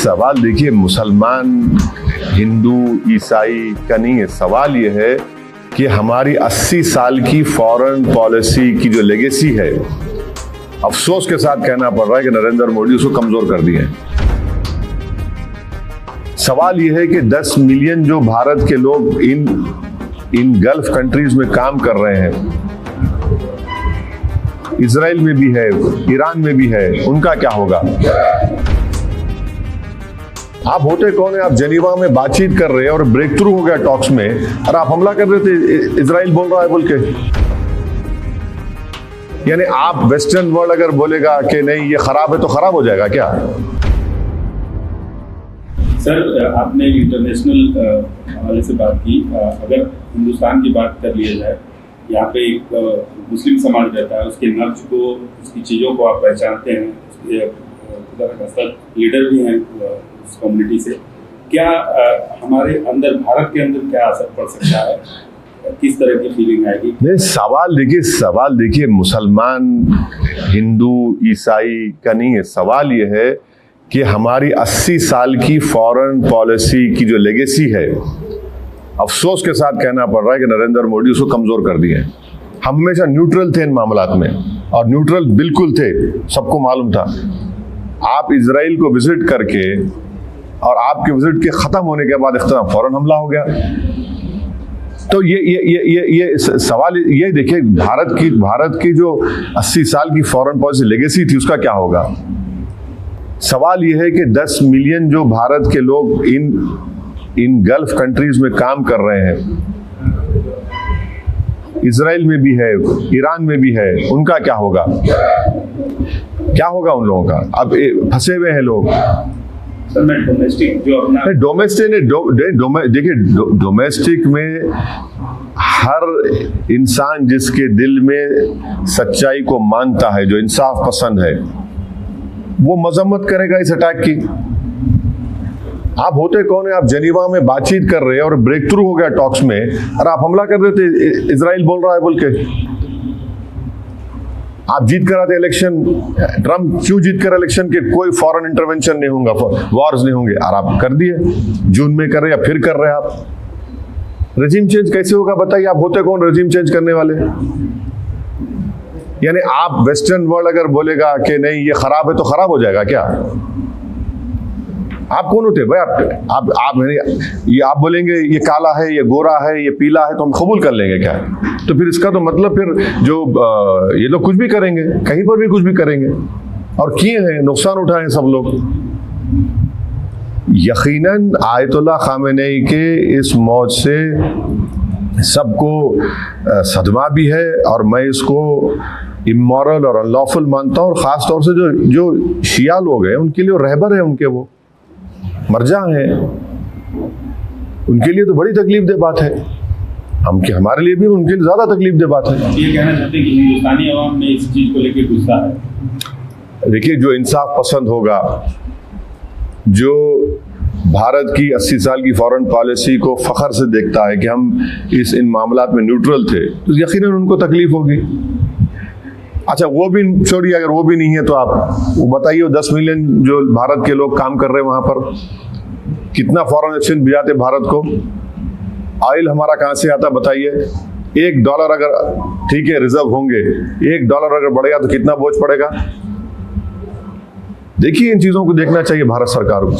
सवाल देखिए मुसलमान, हिंदू, ईसाई का नहीं है। सवाल यह है कि हमारी 80 साल की फॉरेन पॉलिसी की जो लेगेसी है, अफसोस के साथ कहना पड़ रहा है कि नरेंद्र मोदी उसको कमजोर कर दिए हैं। सवाल यह है कि 10 मिलियन जो भारत के लोग इन गल्फ कंट्रीज में काम कर रहे हैं, इजराइल में भी है, ईरान में भी है, उनका क्या होगा? आप होते कौन है? आप जेनीवा में बातचीत कर रहे हैं और ब्रेक थ्रू हो गया टॉक्स में, और आप हमला कर रहे थे इजराइल बोल रहा है बोल के। यानी आप वेस्टर्न वर्ल्ड अगर बोलेगा कि नहीं ये खराब है तो खराब हो जाएगा क्या? सर, आपने इंटरनेशनल हवाले से बात की। अगर हिंदुस्तान की बात कर लिया जाए, यहाँ पे एक मुस्लिम समाज रहता है, उसके नब्ज को, उसकी चीज़ों को आप पहचानते हैं, उसके लीडर भी हैं उस कम्युनिटी से। क्या हमारे अंदर, भारत के अंदर क्या असर पड़ सकता है? किस तरह की फीलिंग आएगी? नहीं, सवाल देखिए मुसलमान, हिंदू, ईसाई का नहीं है। सवाल यह है कि हमारी 80 साल की फॉरेन पॉलिसी की जो लेगेसी है, अफसोस के साथ कहना पड़ रहा है कि नरेंद्र मोदी उसको कमजोर कर दिए हैं। हम हमेशा न्यूट्रल थे इन मामलात में, और न्यूट्रल बिल्कुल थे, सबको मालूम था। आप इजराइल को विजिट करके और आपके विजिट के खत्म होने के बाद इख्तिलाफ फौरन हमला हो गया। तो ये सवाल ये देखिए, भारत की जो 80 साल की फॉरेन पॉलिसी लेगेसी थी, उसका क्या होगा? सवाल यह है कि 10 मिलियन जो भारत के लोग इन गल्फ कंट्रीज में काम कर रहे हैं, इजराइल में भी है, ईरान में भी है, उनका क्या होगा? क्या होगा उन लोगों का? अब फंसे हुए हैं लोग। डोमेस्टिक में हर इंसान जिसके दिल में सच्चाई को मानता है, जो इंसाफ पसंद है, वो मजम्मत करेगा इस अटैक की। आप होते कौन है? आप जेनीवा में बातचीत कर रहे हैं और ब्रेक थ्रू हो गया टॉक्स में, और आप हमला कर रहे थे इजराइल बोल रहा है बोल के। आप जीत कर आते इलेक्शन। ट्रम्प क्यों जीत कर इलेक्शन के कोई फॉरेन इंटरवेंशन नहीं होगा, वॉर्स नहीं होंगे, और आप कर दिए। जून में कर रहे या फिर कर रहे आप। रेजिम चेंज कैसे होगा बताइए? आप होते कौन रेजिम चेंज करने वाले? यानी आप वेस्टर्न वर्ल्ड अगर बोलेगा कि नहीं ये खराब है तो खराब हो जाएगा क्या? आप कौन होते भाई? आप बोलेंगे ये काला है, ये गोरा है, ये पीला है, तो हम कबूल कर लेंगे क्या? तो फिर इसका तो मतलब फिर जो ये लोग कुछ भी करेंगे, कहीं पर भी कुछ भी करेंगे, और किए हैं, नुकसान उठाए सब लोग। यकीनन आयतुल्लाह खामेनेई के इस मौत से सबको सदमा भी है, और मैं इसको इमोरल और अनलॉफुल मानता हूँ। और ख़ास तौर से जो शिया लोग हैं, उनके लिए रहबर है, उनके वो मर्जा हैं, उनके लिए तो बड़ी तकलीफ दे बात है। हमारे लिए भी उनके लिए ज़्यादा तकलीफ दे बात है। ये कहना चाहते हैं कि हिंदुस्तानी अवाम में इस चीज़ को लेकर गुस्सा है। देखिए, जो इंसाफ पसंद होगा, जो भारत की 80 साल की फॉरेन पॉलिसी को फख्र से देखता है कि हम इन मामलात में न्यूट्रल थे, तो यकीनन उनको तकलीफ होगी। अच्छा, वो भी छोड़िए, अगर वो भी नहीं है तो आप वो बताइए, 10 मिलियन जो भारत के लोग काम कर रहे हैं वहां पर, कितना फॉरेन एक्सचेंज भिजाते भारत को? ऑयल हमारा कहां से आता बताइए? $1 अगर ठीक है रिजर्व होंगे, $1 अगर बढ़ेगा तो कितना बोझ पड़ेगा? देखिए, इन चीजों को देखना चाहिए भारत सरकार को।